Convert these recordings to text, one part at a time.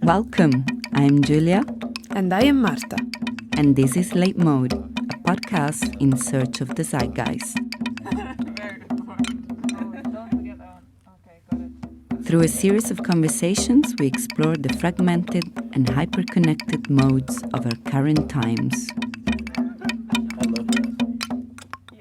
Welcome, I'm Giulia. And I am Marta. And this is LateMode, a podcast in search of the Zeitgeist. Through a series of conversations, we explore the fragmented and hyper-connected modes of our current times.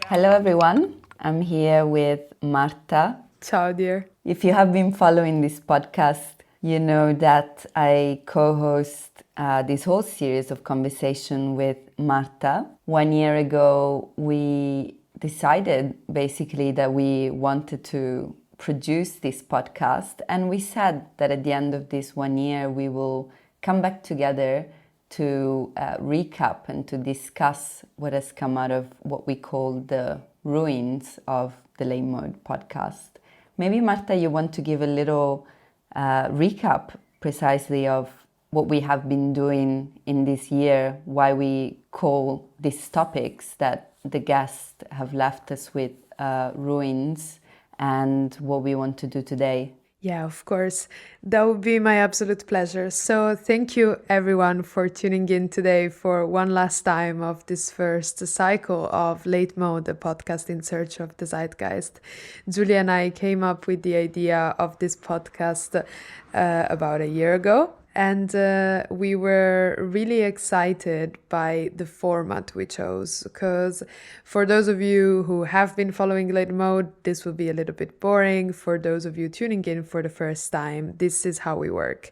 Hello everyone, I'm here with Marta. Ciao dear. If you have been following this podcast, you know that I co-host this whole series of conversation with Marta. 1 year ago, we decided basically that we wanted to produce this podcast, and we said that at the end of this 1 year, we will come back together to recap and to discuss what has come out of what we call the ruins of the LateMode podcast. Maybe, Marta, you want to give a little recap precisely of what we have been doing in this year, why we call these topics that the guests have left us with ruins, and what we want to do today. Yeah, of course. That would be my absolute pleasure. So thank you everyone for tuning in today for one last time of this first cycle of LateMode, the podcast in search of the Zeitgeist. Giulia and I came up with the idea of this podcast about a year ago. And we were really excited by the format we chose, because for those of you who have been following LateMode, this will be a little bit boring. For those of you tuning in for the first time, this is how we work.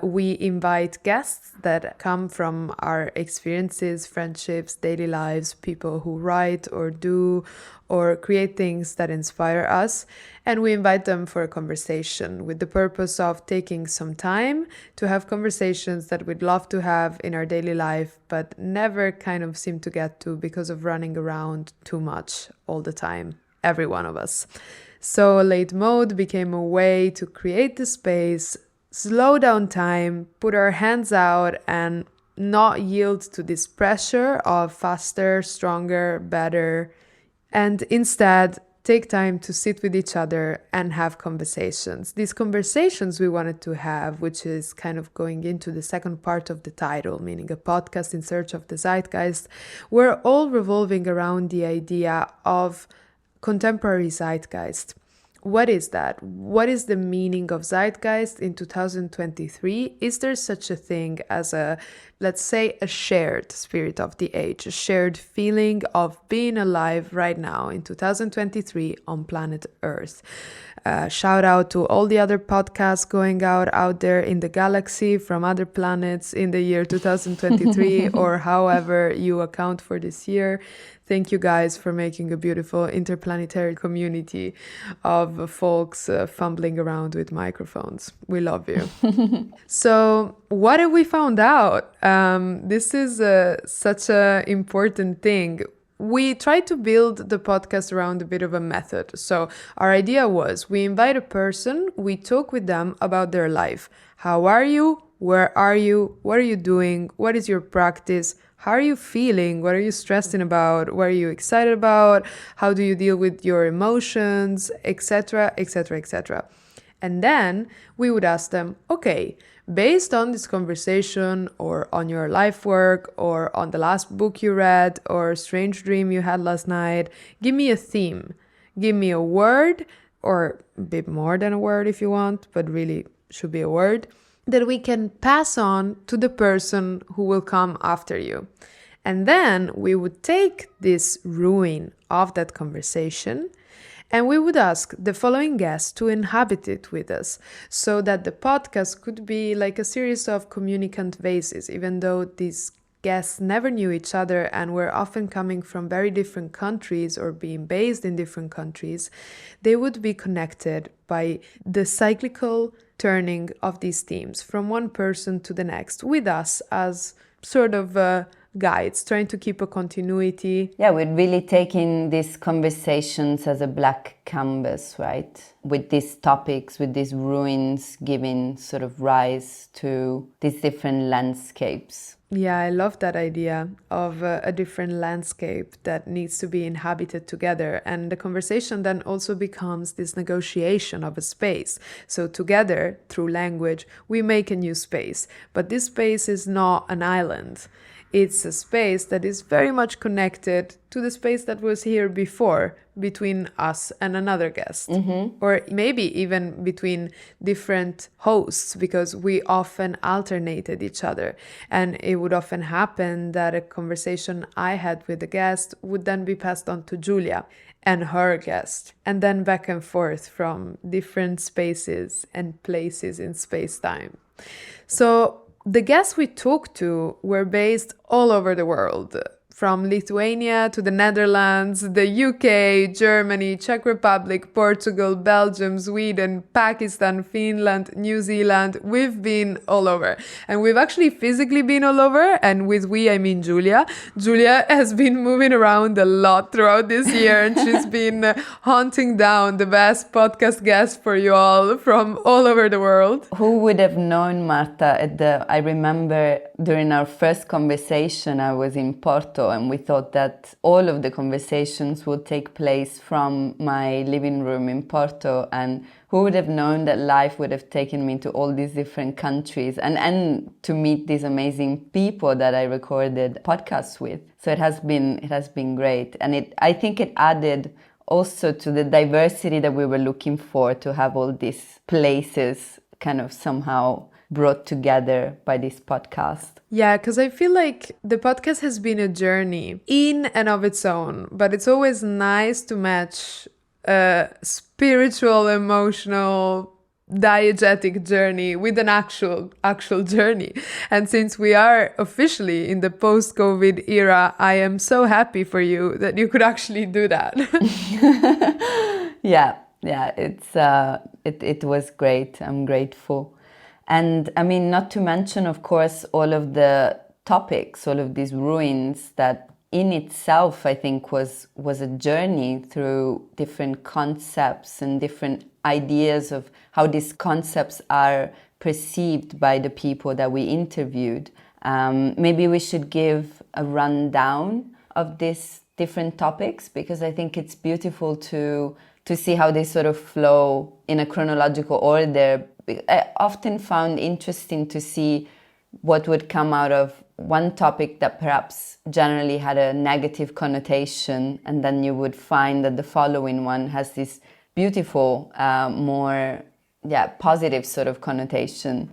We invite guests that come from our experiences, friendships, daily lives, people who write or do or create things that inspire us. And we invite them for a conversation with the purpose of taking some time to have conversations that we'd love to have in our daily life, but never kind of seem to get to because of running around too much all the time, every one of us. So LateMode became a way to create the space, slow down time, put our hands out, and not yield to this pressure of faster, stronger, better, and instead take time to sit with each other and have conversations. These conversations we wanted to have, which is kind of going into the second part of the title, meaning a podcast in search of the Zeitgeist, were all revolving around the idea of contemporary Zeitgeist. What is that? What is the meaning of Zeitgeist in 2023? Is there such a thing as let's say, a shared spirit of the age, a shared feeling of being alive right now in 2023 on planet Earth? Shout out to all the other podcasts going out there in the galaxy from other planets in the year 2023 or however you account for this year. Thank you guys for making a beautiful interplanetary community of folks fumbling around with microphones. We love you. So what have we found out? This is such an important thing. We tried to build the podcast around a bit of a method. So our idea was we invite a person, we talk with them about their life. How are you? Where are you? What are you doing? What is your practice? How are you feeling? What are you stressing about? What are you excited about? How do you deal with your emotions, etc., etc., etc. And then we would ask them, okay, based on this conversation or on your life work or on the last book you read or a strange dream you had last night, give me a theme. Give me a word, or a bit more than a word if you want, but really should be a word, that we can pass on to the person who will come after you. And then we would take this ruin of that conversation and we would ask the following guests to inhabit it with us, so that the podcast could be like a series of communicant vases, even though these guests never knew each other and were often coming from very different countries or being based in different countries. They would be connected by the cyclical turning of these themes from one person to the next, with us as sort of guides, trying to keep a continuity. Yeah, we're really taking these conversations as a black canvas, right? With these topics, with these ruins giving sort of rise to these different landscapes. Yeah, I love that idea of a different landscape that needs to be inhabited together. And the conversation then also becomes this negotiation of a space. So together, through language, we make a new space. But this space is not an island. It's a space that is very much connected to the space that was here before between us and another guest. Or maybe even between different hosts, because we often alternated each other. And it would often happen that a conversation I had with a guest would then be passed on to Giulia and her guest, and then back and forth from different spaces and places in space-time. So the guests we talked to were based all over the world, from Lithuania to the Netherlands, the UK, Germany, Czech Republic, Portugal, Belgium, Sweden, Pakistan, Finland, New Zealand. We've been all over. And we've actually physically been all over. And with we, I mean Giulia. Giulia has been moving around a lot throughout this year. And she's been hunting down the best podcast guests for you all from all over the world. Who would have known, Marta? I remember during our first conversation, I was in Porto, and we thought that all of the conversations would take place from my living room in Porto. And who would have known that life would have taken me to all these different countries and to meet these amazing people that I recorded podcasts with. So it has been great. And I think it added also to the diversity that we were looking for, to have all these places kind of somehow brought together by this podcast. Yeah, because I feel like the podcast has been a journey in and of its own, but it's always nice to match a spiritual, emotional, diegetic journey with an actual journey. And since we are officially in the post-COVID era, I am so happy for you that you could actually do that. Yeah, it was great. I'm grateful. And I mean, not to mention, of course, all of the topics, all of these ruins that in itself, I think, was a journey through different concepts and different ideas of how these concepts are perceived by the people that we interviewed. Maybe we should give a rundown of these different topics, because I think it's beautiful to see how they sort of flow in a chronological order. I often found interesting to see what would come out of one topic that perhaps generally had a negative connotation, and then you would find that the following one has this beautiful, more positive sort of connotation.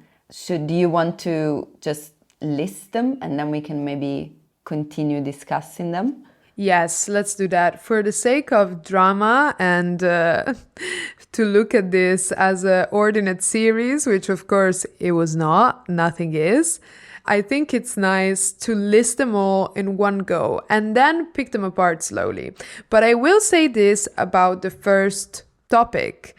Do you want to just list them, and then we can maybe continue discussing them? Yes, let's do that. For the sake of drama and to look at this as an ordinate series, which of course it was not, nothing is, I think it's nice to list them all in one go and then pick them apart slowly. But I will say this about the first topic.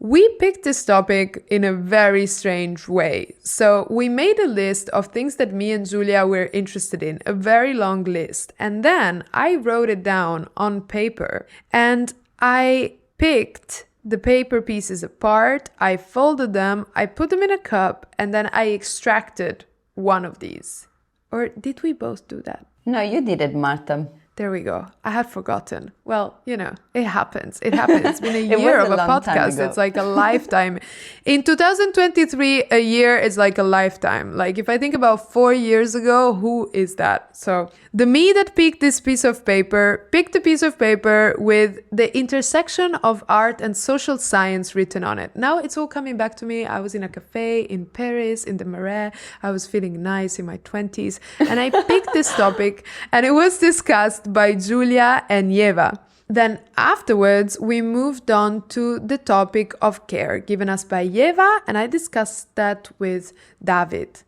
We picked this topic in a very strange way. So we made a list of things that me and Giulia were interested in, a very long list. And then I wrote it down on paper and I picked the paper pieces apart. I folded them, I put them in a cup, and then I extracted one of these. Or did we both do that? No, you did it, Marta. There we go. I had forgotten. Well, it happens. It happens. It's been a year of a podcast. It's like a lifetime. In 2023, a year is like a lifetime. Like if I think about 4 years ago, who is that? So the me that picked this piece of paper, picked a piece of paper with the intersection of art and social science written on it. Now it's all coming back to me. I was in a cafe in Paris, in the Marais. I was feeling nice in my 20s. And I picked this topic and it was discussed by Giulia and Eva. Then afterwards, we moved on to the topic of care given us by Eva, and I discussed that with David.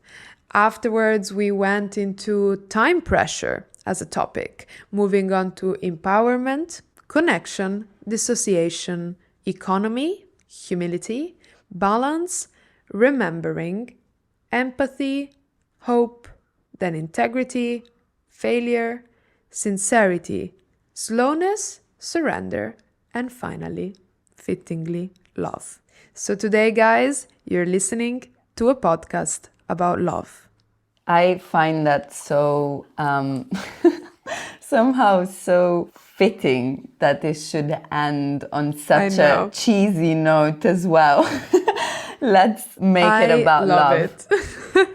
Afterwards, we went into time pressure as a topic, moving on to empowerment, connection, dissociation, economy, humility, balance, remembering, empathy, hope, then integrity, failure, sincerity, slowness, surrender, and finally, fittingly, love. So today, guys, you're listening to a podcast about love. I find that so somehow so fitting that it should end on such a cheesy note as well. Let's make it about love love. It.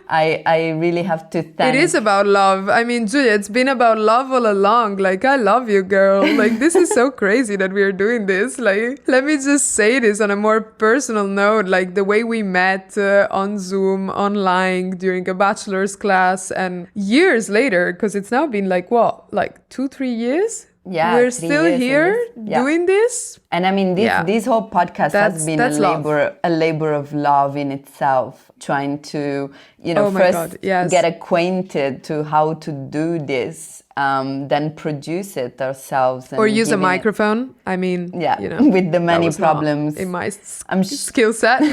I really have to thank... It is about love. I mean, Giulia, it's been about love all along. Like, I love you, girl. Like, this is so crazy that we're doing this. Like, let me just say this on a more personal note. Like, the way we met on Zoom, online, during a bachelor's class, and years later, because it's now been like, what, like 2-3 years? Yeah, we're still here doing this. And I mean, this whole podcast has been a labor of love in itself, trying to, first get acquainted to how to do this, then produce it ourselves. And or use a microphone. I mean, with the many problems. In my skill set.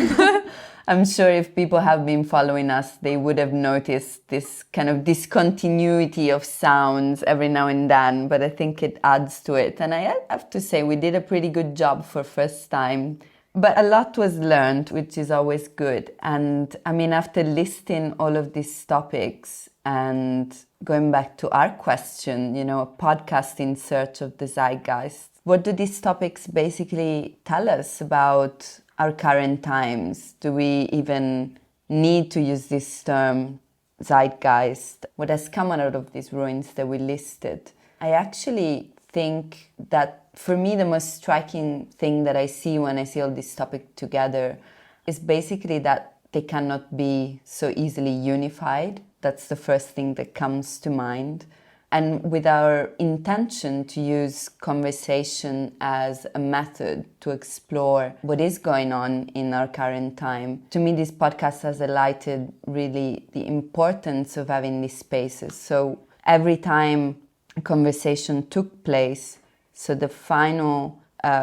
I'm sure if people have been following us, they would have noticed this kind of discontinuity of sounds every now and then, but I think it adds to it. And I have to say, we did a pretty good job for first time, but a lot was learned, which is always good. And I mean, after listing all of these topics and going back to our question, a podcast in search of the zeitgeist, what do these topics basically tell us about our current times? Do we even need to use this term, zeitgeist? What has come out of these ruins that we listed? I actually think that for me, the most striking thing that I see when I see all these topics together is basically that they cannot be so easily unified. That's the first thing that comes to mind. And with our intention to use conversation as a method to explore what is going on in our current time, to me, this podcast has highlighted really the importance of having these spaces. So every time a conversation took place, so the final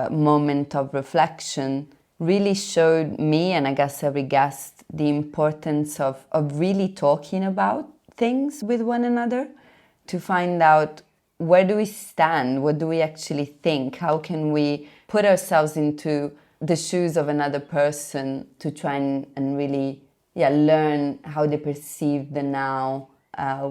moment of reflection really showed me, and I guess every guest, the importance of really talking about things with one another, to find out where do we stand, what do we actually think, how can we put ourselves into the shoes of another person to try and really learn how they perceive the now,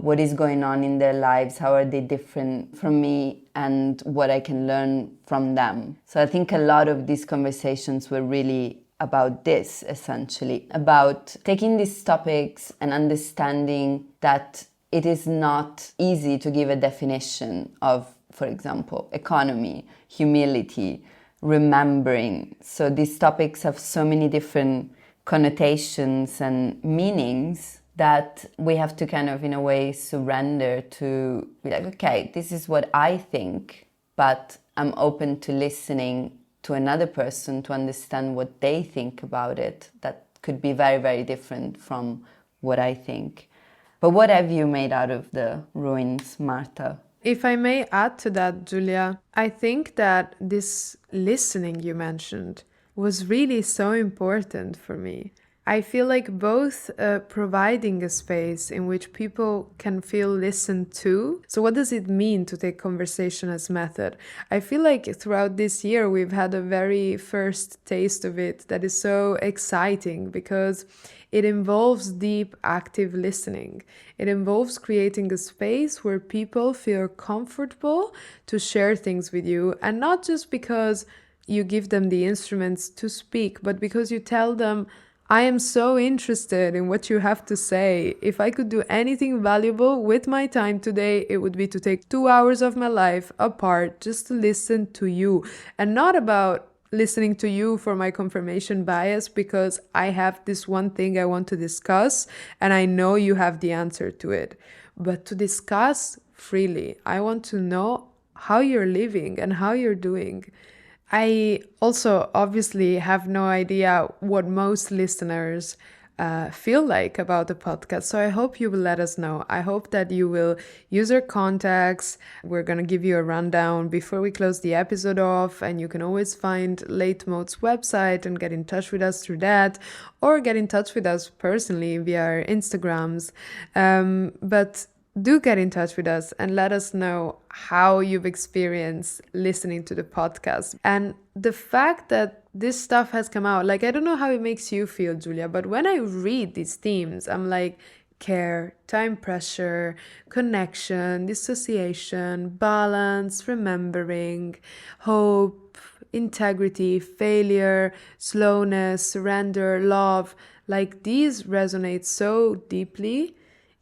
what is going on in their lives, how are they different from me, and what I can learn from them. So I think a lot of these conversations were really about this, essentially, about taking these topics and understanding that it is not easy to give a definition of, for example, economy, humility, remembering. So these topics have so many different connotations and meanings that we have to kind of, in a way, surrender to be like, okay, this is what I think, but I'm open to listening to another person to understand what they think about it. That could be very, very different from what I think. But what have you made out of the ruins, Marta? If I may add to that, Giulia, I think that this listening you mentioned was really so important for me. I feel like both providing a space in which people can feel listened to. So what does it mean to take conversation as method? I feel like throughout this year we've had a very first taste of it that is so exciting because it involves deep, active listening. It involves creating a space where people feel comfortable to share things with you, and not just because you give them the instruments to speak, but because you tell them, I am so interested in what you have to say. If I could do anything valuable with my time today, it would be to take 2 hours of my life apart just to listen to you. And not about listening to you for my confirmation bias because I have this one thing I want to discuss and I know you have the answer to it. But to discuss freely. I want to know how you're living and how you're doing. I also obviously have no idea what most listeners feel like about the podcast. So I hope you will let us know. I hope that you will use our contacts. We're going to give you a rundown before we close the episode off. And you can always find LateMode's website and get in touch with us through that, or get in touch with us personally via our Instagrams. But do get in touch with us and let us know how you've experienced listening to the podcast. And the fact that this stuff has come out, like, I don't know how it makes you feel, Giulia, but when I read these themes, I'm like, care, time pressure, connection, dissociation, balance, remembering, hope, integrity, failure, slowness, surrender, love. Like these resonate so deeply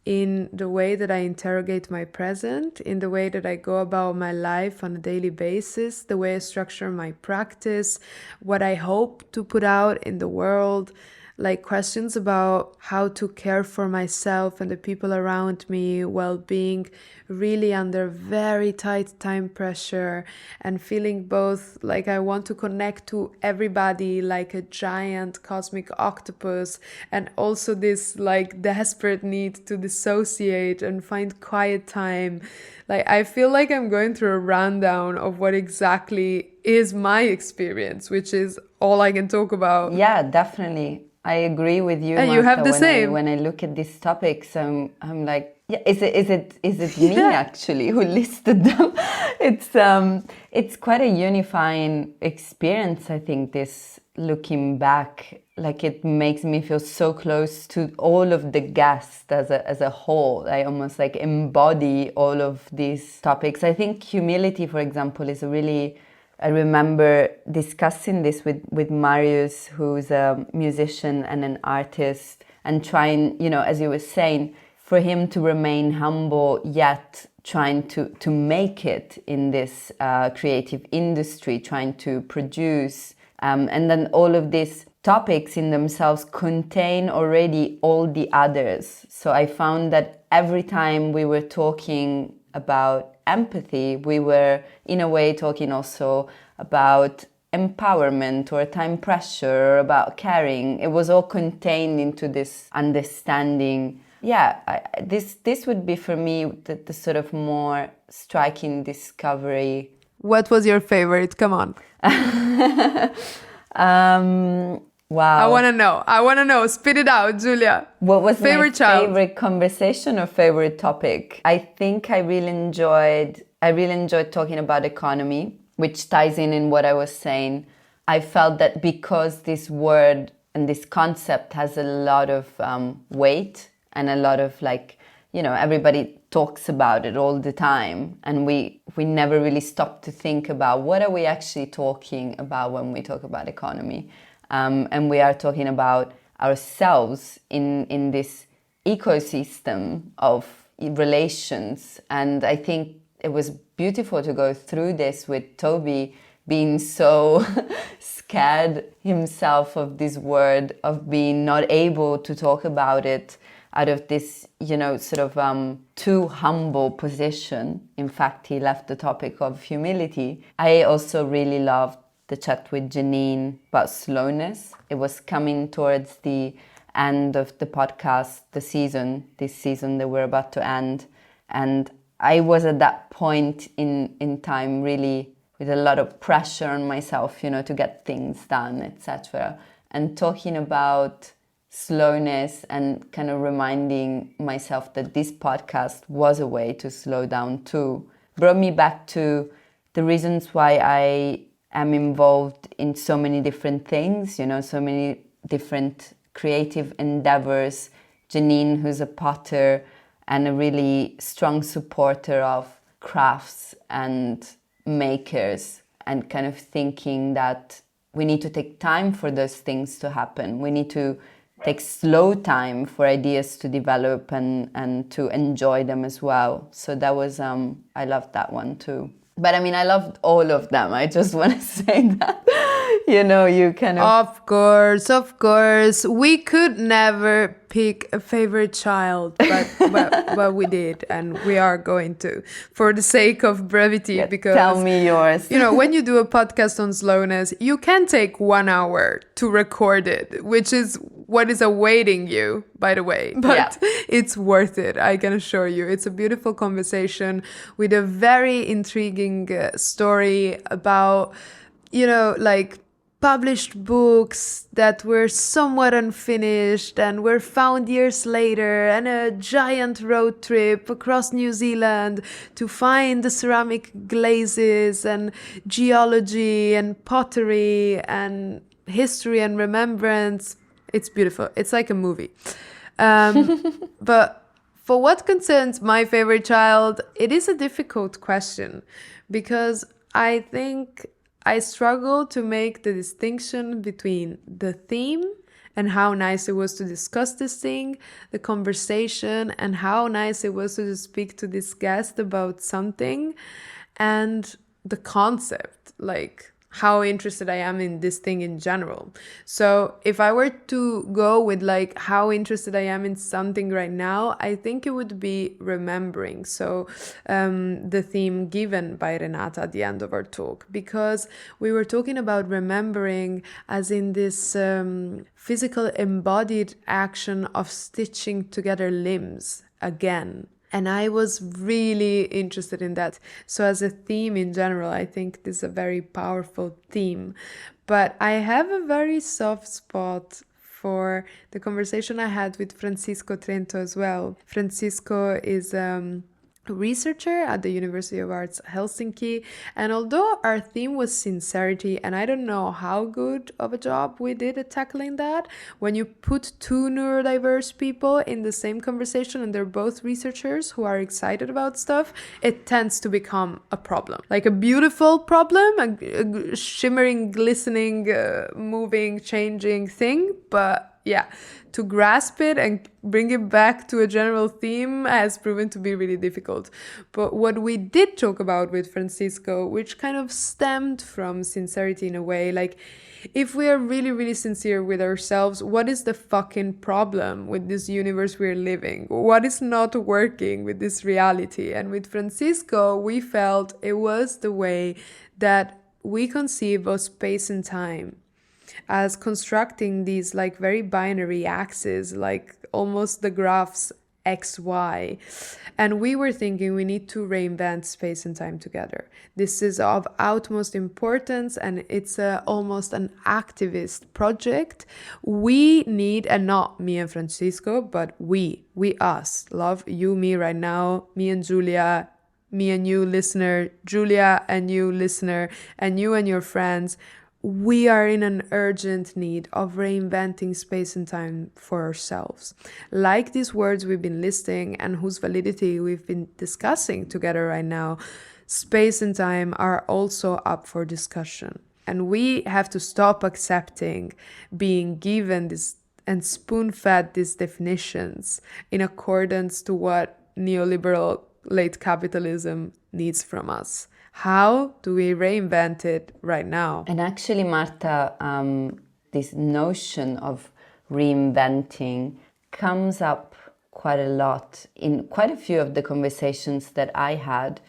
in the way that I interrogate my present, in the way that I go about my life on a daily basis, the way I structure my practice, what I hope to put out in the world, like questions about how to care for myself and the people around me while being really under very tight time pressure and feeling both like I want to connect to everybody like a giant cosmic octopus, and also this like desperate need to dissociate and find quiet time. Like I feel like I'm going through a rundown of what exactly is my experience, which is all I can talk about. Yeah, definitely. I agree with you, And Marta. you have the same. When I look at these topics, I'm like, yeah, is it me actually who listed them? It's quite a unifying experience, I think, this looking back. Like it makes me feel so close to all of the guests as a whole. I almost like embody all of these topics. I think humility, for example, is a really... I remember discussing this with Marius, who's a musician and an artist, and trying, as you were saying, for him to remain humble, yet trying to make it in this creative industry, trying to produce. And then all of these topics in themselves contain already all the others. So I found that every time we were talking about empathy, we were in a way talking also about empowerment or time pressure, or about caring. It was all contained into this understanding. Yeah, this would be for me the sort of more striking discovery. What was your favorite? Come on. Wow. I want to know. Spit it out, Giulia. What was favorite my child? favorite conversation or favorite topic? I think I really enjoyed talking about economy, which ties in what I was saying. I felt that because this word and this concept has a lot of weight and a lot of everybody talks about it all the time, and we never really stop to think about what are we actually talking about when we talk about economy. And we are talking about ourselves in this ecosystem of relations. And I think it was beautiful to go through this with Toby being so scared himself of this word, of being not able to talk about it out of this, sort of too humble position. In fact, he left the topic of humility. I also really loved the chat with Janine about slowness. It was coming towards the end of the podcast, this season that we're about to end. And I was at that point in time really with a lot of pressure on myself, to get things done, etc. And talking about slowness and kind of reminding myself that this podcast was a way to slow down too, brought me back to the reasons why I am involved in so many different things, so many different creative endeavors. Janine, who's a potter and a really strong supporter of crafts and makers, and kind of thinking that we need to take time for those things to happen. We need to take slow time for ideas to develop and to enjoy them as well. So that was, I loved that one too. But I mean, I loved all of them. I just want to say that, you kind of... Of course. We could never pick a favorite child, but we did, and we are going to, for the sake of brevity, Yeah, because... Tell me yours. When you do a podcast on slowness, you can take 1 hour to record it, which is what is awaiting you, by the way. But It's worth it, I can assure you. It's a beautiful conversation with a very intriguing story about, published books that were somewhat unfinished and were found years later, and a giant road trip across New Zealand to find the ceramic glazes and geology and pottery and history and remembrance. It's beautiful. It's like a movie. But for what concerns my favorite child, it is a difficult question because I think I struggle to make the distinction between the theme and how nice it was to discuss this thing, the conversation, and how nice it was to speak to this guest about something, and the concept, like how interested I am in this thing in general. So if I were to go with like how interested I am in something right now, I think it would be remembering. So the theme given by Renata at the end of our talk, because we were talking about remembering as in this physical embodied action of stitching together limbs again. And I was really interested in that. So as a theme in general, I think this is a very powerful theme. But I have a very soft spot for the conversation I had with Francisco Trento as well. Francisco is researcher at the University of Arts Helsinki, and although our theme was sincerity, and I don't know how good of a job we did at tackling that, when you put two neurodiverse people in the same conversation and they're both researchers who are excited about stuff, it tends to become a problem, like a beautiful problem, a shimmering, glistening, moving, changing thing, but yeah, to grasp it and bring it back to a general theme has proven to be really difficult. But what we did talk about with Francisco, which kind of stemmed from sincerity in a way, like if we are really, really sincere with ourselves, what is the fucking problem with this universe we're living? What is not working with this reality? And with Francisco, we felt it was the way that we conceive of space and time, as constructing these like very binary axes, like almost the graphs XY. And we were thinking we need to reinvent space and time together. This is of utmost importance, and it's almost an activist project. We need, and not me and Francisco, but we us, love, you, me right now, me and Giulia, me and you listener, Giulia and you listener, and you and your friends. We are in an urgent need of reinventing space and time for ourselves. Like these words we've been listing and whose validity we've been discussing together right now, space and time are also up for discussion. And we have to stop accepting being given this and spoon-fed these definitions in accordance to what neoliberal late capitalism needs from us. How do we reinvent it right now? And actually, Marta, this notion of reinventing comes up quite a lot in quite a few of the conversations that I had.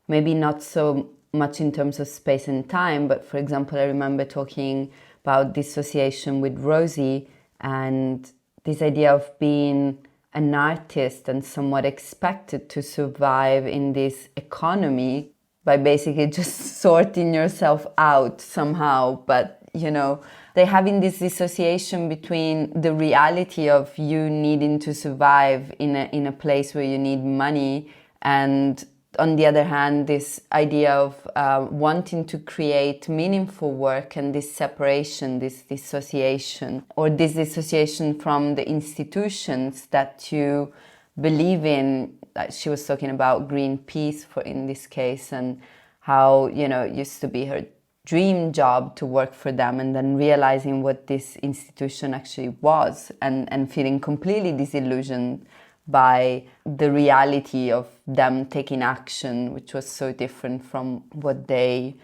Maybe not so much in terms of space and time, but for example, I remember talking about dissociation with Rosie and this idea of being an artist and somewhat expected to survive in this economy by basically just sorting yourself out somehow. But, you know, they're having this dissociation between the reality of you needing to survive in a place where you need money, and on the other hand, this idea of wanting to create meaningful work, and this separation, this dissociation, or this dissociation from the institutions that you believe in. She was talking about Greenpeace in this case, and how, you know, it used to be her dream job to work for them, and then realizing what this institution actually was, and feeling completely disillusioned by the reality of them taking action, which was so different from what they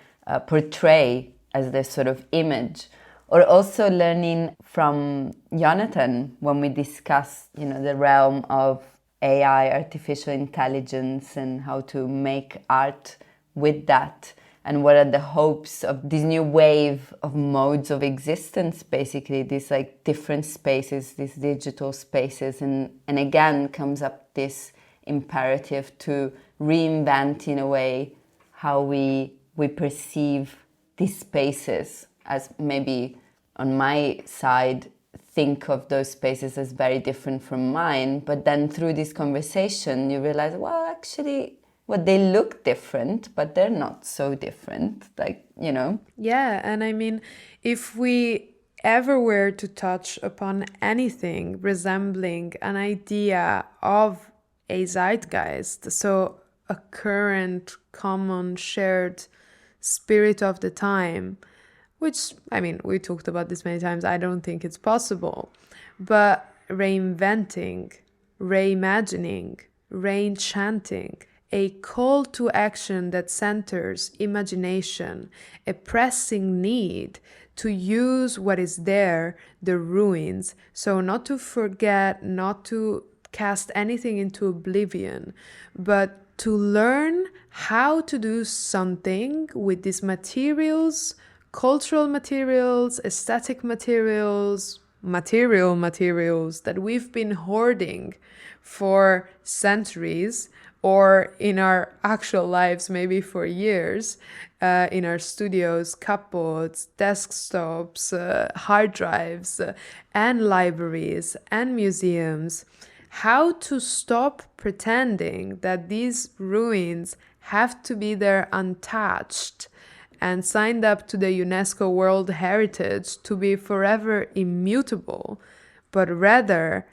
portray as their sort of image. Or also learning from Jonathan when we discussed, you know, the realm of AI, artificial intelligence, and how to make art with that, and what are the hopes of this new wave of modes of existence, basically these like different spaces, these digital spaces, and again comes up this imperative to reinvent in a way how we perceive these spaces, as maybe on my side think of those spaces as very different from mine, but then through this conversation you realize, well, actually, well, they look different, but they're not so different, like, you know. Yeah, and I mean, if we ever were to touch upon anything resembling an idea of a zeitgeist, so a current, common, shared spirit of the time, which, I mean, we talked about this many times, I don't think it's possible, but reinventing, reimagining, re-enchanting, a call to action that centers imagination, a pressing need to use what is there, the ruins, so not to forget, not to cast anything into oblivion, but to learn how to do something with these materials, cultural materials, aesthetic materials, materials that we've been hoarding for centuries, or in our actual lives maybe for years, in our studios, cupboards, desktops, hard drives, and libraries and museums. How to stop pretending that these ruins have to be there untouched and signed up to the UNESCO World Heritage to be forever immutable, but rather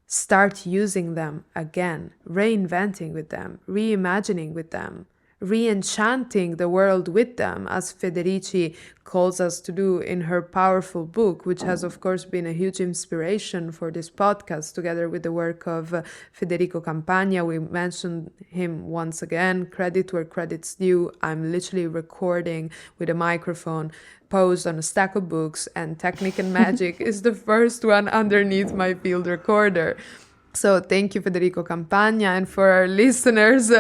start using them again, reinventing with them, reimagining with them, re-enchanting the world with them, as Federici calls us to do in her powerful book, which has of course been a huge inspiration for this podcast, together with the work of Federico Campagna. We mentioned him once again, credit where credit's due. I'm literally recording with a microphone posed on a stack of books, and Technique and Magic is the first one underneath my field recorder. So thank you, Federico Campagna. And for our listeners,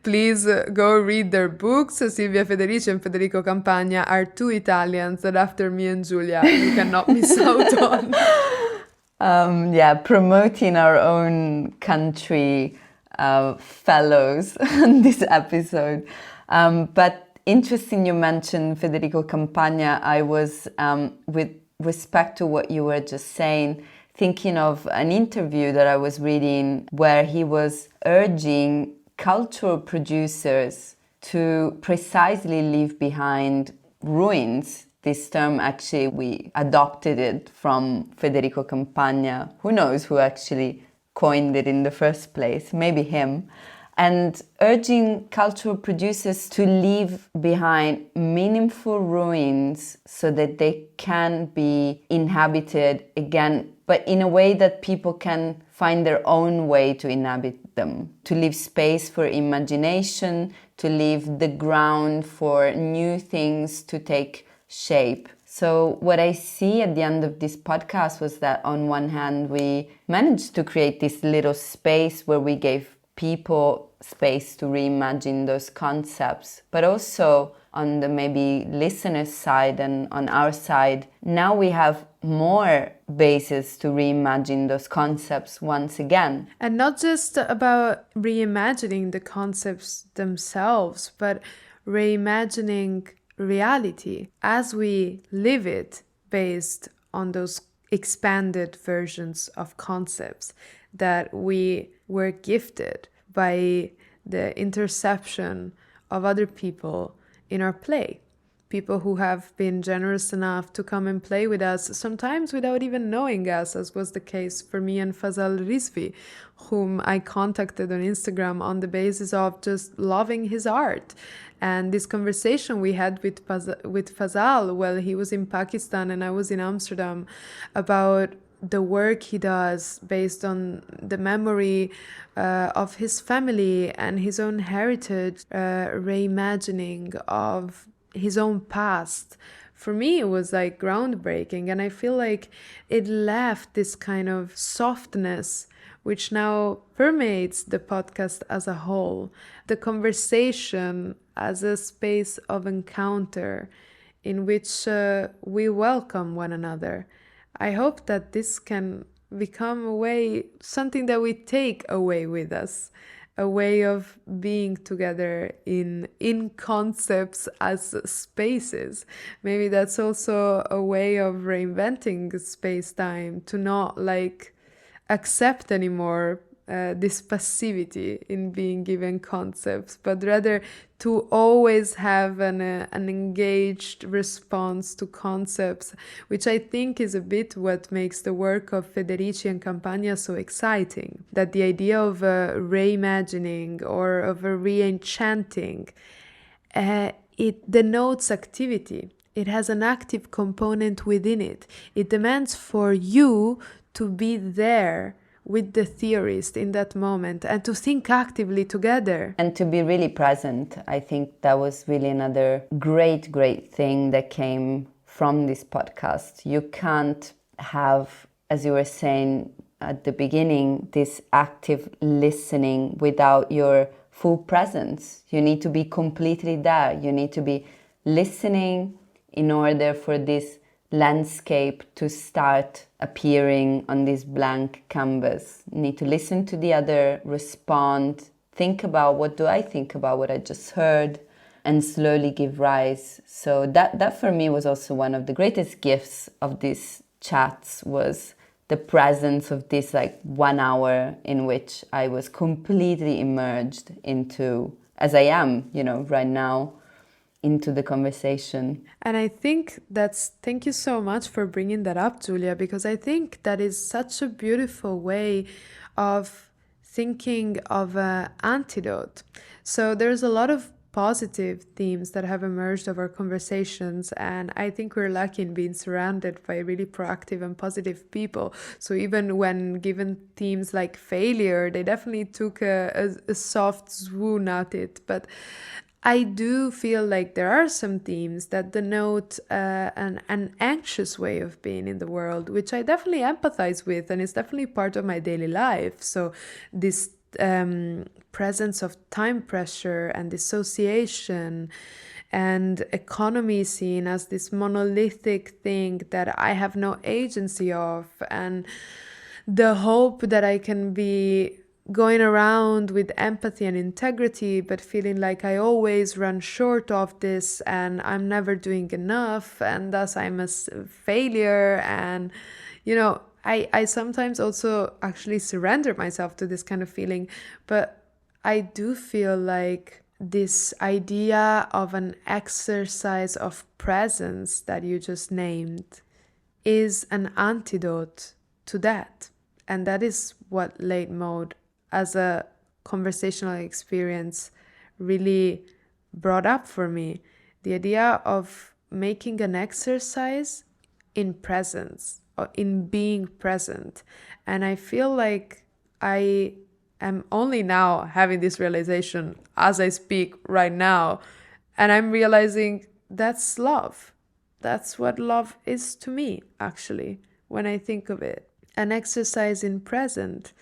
please go read their books. Silvia Federici and Federico Campagna are two Italians that, after me and Giulia, you cannot miss out on. Promoting our own country fellows in this episode. But interesting you mentioned Federico Campagna. I was, with respect to what you were just saying, thinking of an interview that I was reading where he was urging cultural producers to precisely leave behind ruins. This term, actually, we adopted it from Federico Campagna. Who knows who actually coined it in the first place? Maybe him. And urging cultural producers to leave behind meaningful ruins so that they can be inhabited again, but in a way that people can find their own way to inhabit them, to leave space for imagination, to leave the ground for new things to take shape. So what I see at the end of this podcast was that on one hand, we managed to create this little space where we gave people space to reimagine those concepts, but also on the maybe listener's side and on our side, now we have more bases to reimagine those concepts once again. And not just about reimagining the concepts themselves, but reimagining reality as we live it based on those expanded versions of concepts that we were gifted by the interception of other people in our play. People who have been generous enough to come and play with us, sometimes without even knowing us, as was the case for me and Fazal Rizvi, whom I contacted on Instagram on the basis of just loving his art. And this conversation we had with Fazal while he was in Pakistan and I was in Amsterdam about the work he does based on the memory of his family and his own heritage, reimagining of his own past. For me, it was like groundbreaking, and I feel like it left this kind of softness which now permeates the podcast as a whole. The conversation as a space of encounter in which we welcome one another. I hope that this can become a way, something that we take away with us, a way of being together in concepts as spaces. Maybe that's also a way of reinventing space-time, to not accept anymore this passivity in being given concepts, but rather to always have an engaged response to concepts, which I think is a bit what makes the work of Federici and Campagna so exciting. That the idea of a reimagining or of a re-enchanting, it denotes activity. It has an active component within it. It demands for you to be there with the theorist in that moment and to think actively together. And to be really present. I think that was really another great thing that came from this podcast. You can't have, as you were saying at the beginning, this active listening without your full presence. You need to be completely there. You need to be listening in order for this landscape to start appearing on this blank canvas. You need to listen to the other, respond, think about what do I think about what I just heard, and slowly give rise. So that for me was also one of the greatest gifts of these chats, was the presence of this 1 hour in which I was completely immersed into, as I am, right now, into the conversation. And I think thank you so much for bringing that up, Giulia, because I think that is such a beautiful way of thinking of an antidote. So there's a lot of positive themes that have emerged of our conversations, and I think we're lucky in being surrounded by really proactive and positive people. So even when given themes like failure, they definitely took a soft swoon at it. But I do feel like there are some themes that denote an anxious way of being in the world, which I definitely empathize with, and it's definitely part of my daily life. So this presence of time pressure and dissociation and economy seen as this monolithic thing that I have no agency of, and the hope that I can be going around with empathy and integrity, but feeling like I always run short of this and I'm never doing enough, and thus I'm a failure. And, I sometimes also actually surrender myself to this kind of feeling. But I do feel like this idea of an exercise of presence that you just named is an antidote to that. And that is what LateMode as a conversational experience really brought up for me. The idea of making an exercise in presence, or in being present. And I feel like I am only now having this realization as I speak right now. And I'm realizing that's love. That's what love is to me, actually, when I think of it. An exercise in present,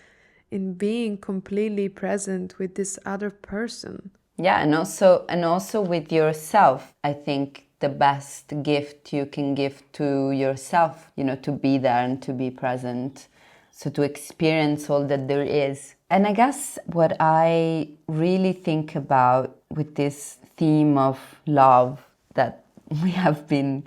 in being completely present with this other person. Yeah, and also with yourself. I think the best gift you can give to yourself, to be there and to be present. So to experience all that there is. And I guess what I really think about with this theme of love that we have been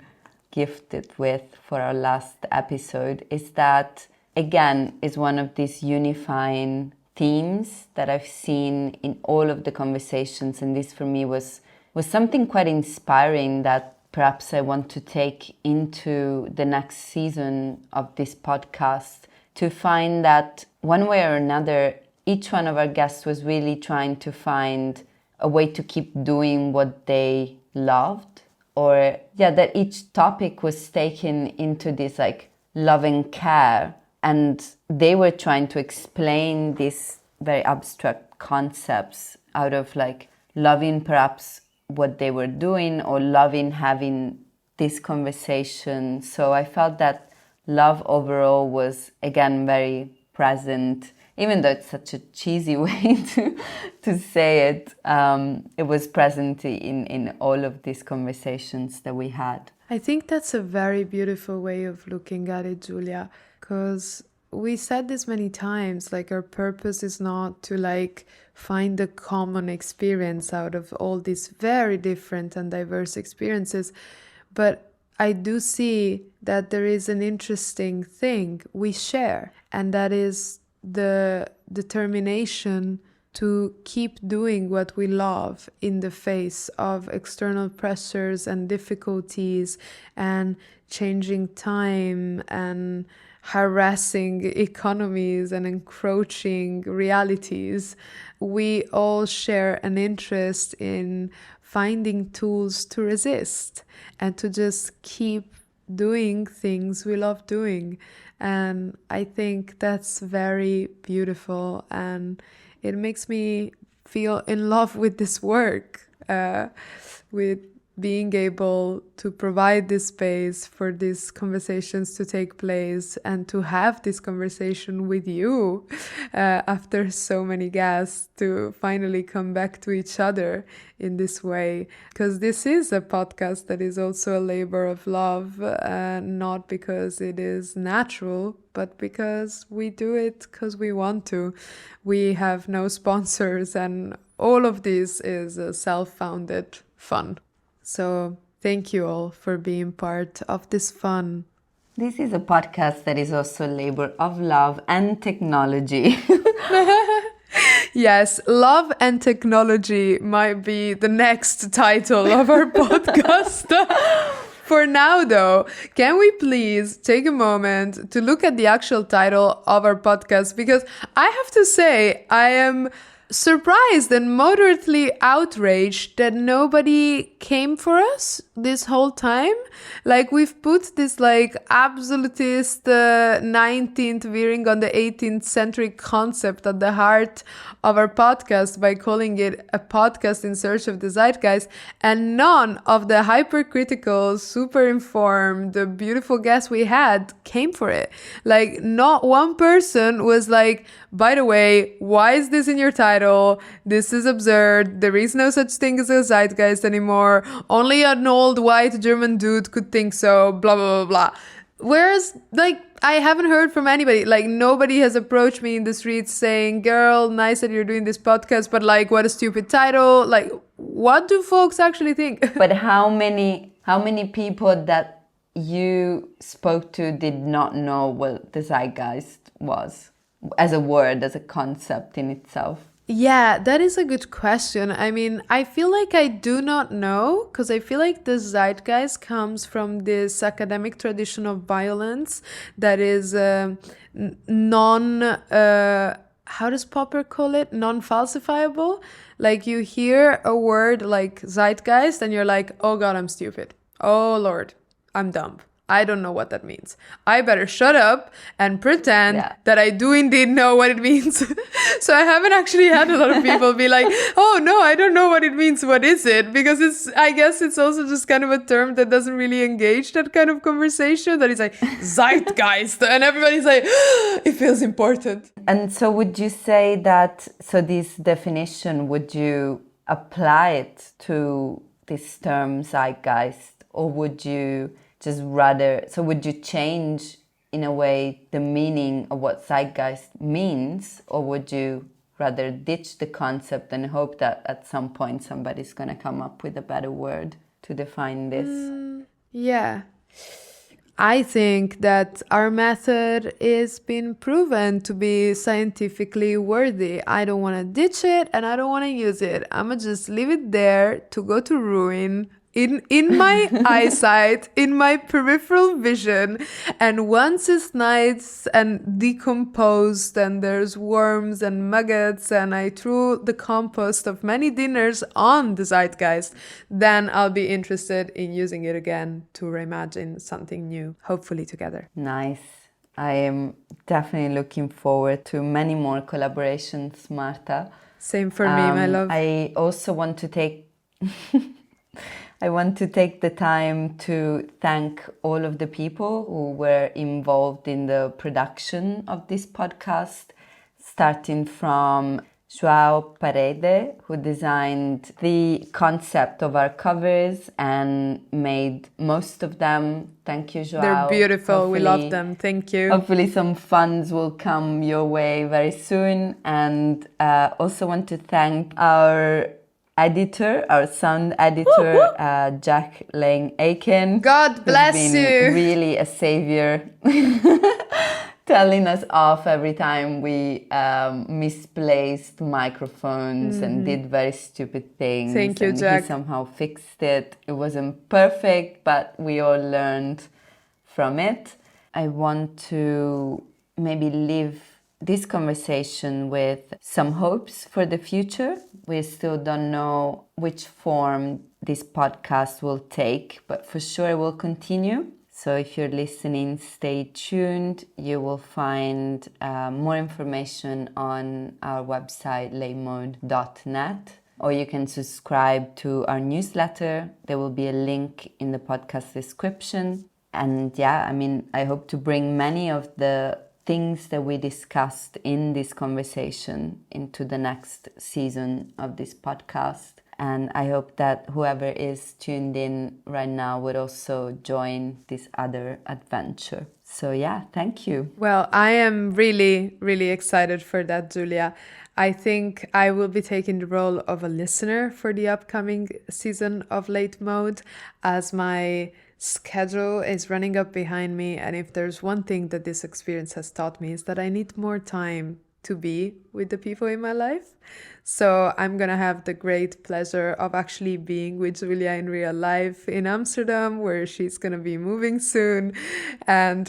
gifted with for our last episode is that, again, is one of these unifying themes that I've seen in all of the conversations. And this for me was something quite inspiring that perhaps I want to take into the next season of this podcast, to find that one way or another, each one of our guests was really trying to find a way to keep doing what they loved, or that each topic was taken into this loving care. And they were trying to explain these very abstract concepts out of loving perhaps what they were doing, or loving having this conversation. So I felt that love overall was, again, very present. Even though it's such a cheesy way to say it, it was present in all of these conversations that we had. I think that's a very beautiful way of looking at it, Giulia. Because we said this many times, our purpose is not to find a common experience out of all these very different and diverse experiences. But I do see that there is an interesting thing we share, and that is the determination to keep doing what we love in the face of external pressures and difficulties and changing time and harassing economies and encroaching realities. We all share an interest in finding tools to resist and to just keep doing things we love doing. And I think that's very beautiful, and it makes me feel in love with this work, with being able to provide this space for these conversations to take place and to have this conversation with you after so many guests, to finally come back to each other in this way. Because this is a podcast that is also a labor of love, not because it is natural, but because we do it because we want to. We have no sponsors, and all of this is a self-founded fun. So thank you all for being part of this fun. This is a podcast that is also a labor of love and technology. Yes, love and technology might be the next title of our podcast. For now, though, can we please take a moment to look at the actual title of our podcast? Because I have to say, I am surprised and moderately outraged that nobody came for us this whole time. Like, we've put this like absolutist 19th veering on the 18th century concept at the heart of our podcast by calling it a podcast in search of the Zeitgeist, and none of the hypercritical, super informed, beautiful guests we had came for it. Like, not one person was like, by the way, why is this in your title? This is absurd. There is no such thing as a Zeitgeist anymore. Only an old white German dude could think so, blah, blah, blah, blah. Whereas, like, I haven't heard from anybody. Like, nobody has approached me in the streets saying, girl, nice that you're doing this podcast, but like, what a stupid title. Like, what do folks actually think? But how many people that you spoke to did not know what the Zeitgeist was as a word, as a concept in itself? Yeah, that is a good question. I mean, I feel like I do not know, because I feel like the Zeitgeist comes from this academic tradition of violence that is how does Popper call it? Non-falsifiable. Like, you hear a word like Zeitgeist and you're like, oh God, I'm stupid. Oh Lord, I'm dumb. I don't know what that means. I better shut up and pretend that I do indeed know what it means. So I haven't actually had a lot of people be like, oh no, I don't know what it means. What is it? Because I guess it's also just kind of a term that doesn't really engage that kind of conversation, that is like Zeitgeist. And everybody's like, it feels important. And so would you say that, so this definition, would you apply it to this term Zeitgeist, or would you just rather, so would you change in a way the meaning of what Zeitgeist means, or would you rather ditch the concept and hope that at some point somebody's going to come up with a better word to define this? Yeah. I think that our method is been proven to be scientifically worthy. I don't want to ditch it and I don't want to use it. I'm going to just leave it there to go to ruin in my eyesight, in my peripheral vision. And once it's nice and decomposed and there's worms and maggots and I threw the compost of many dinners on the Zeitgeist, then I'll be interested in using it again to reimagine something new, hopefully together. Nice. I am definitely looking forward to many more collaborations, Marta. Same for me, my love. I also want to take... I want to take the time to thank all of the people who were involved in the production of this podcast, starting from João Parede, who designed the concept of our covers and made most of them. Thank you, João. They're beautiful. We love them. Thank you. Hopefully some funds will come your way very soon. And also want to thank our editor, our sound editor, Jack Lang Aiken. God bless you. Really a savior telling us off every time we misplaced microphones and did very stupid things. Thank you, and Jack. He somehow fixed it. It wasn't perfect, but we all learned from it. I want to maybe leave this conversation with some hopes for the future. We still don't know which form this podcast will take, but for sure it will continue. So if you're listening, stay tuned. You will find more information on our website, LateMode.net, or you can subscribe to our newsletter. There will be a link in the podcast description. And yeah, I mean, I hope to bring many of the things that we discussed in this conversation into the next season of this podcast. And I hope that whoever is tuned in right now would also join this other adventure. So yeah, thank you. Well, I am really, really excited for that, Giulia. I think I will be taking the role of a listener for the upcoming season of Late Mode, as my schedule is running up behind me. And if there's one thing that this experience has taught me, is that I need more time to be with the people in my life. So I'm gonna have the great pleasure of actually being with Giulia in real life in Amsterdam, where she's gonna be moving soon. And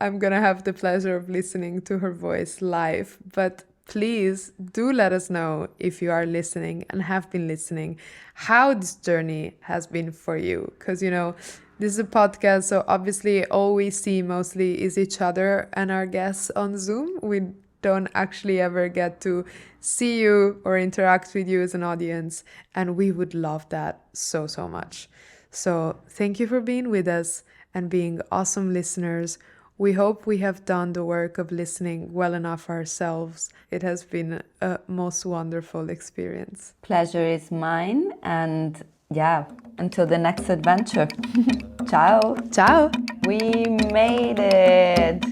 I'm gonna have the pleasure of listening to her voice live. But please do let us know, if you are listening and have been listening, how this journey has been for you. Because, you know, this is a podcast, so obviously all we see mostly is each other and our guests on Zoom. We don't actually ever get to see you or interact with you as an audience, and we would love that so, so much. So thank you for being with us and being awesome listeners. We hope we have done the work of listening well enough ourselves. It has been a most wonderful experience. Pleasure is mine, and yeah, until the next adventure. Ciao. Ciao. We made it.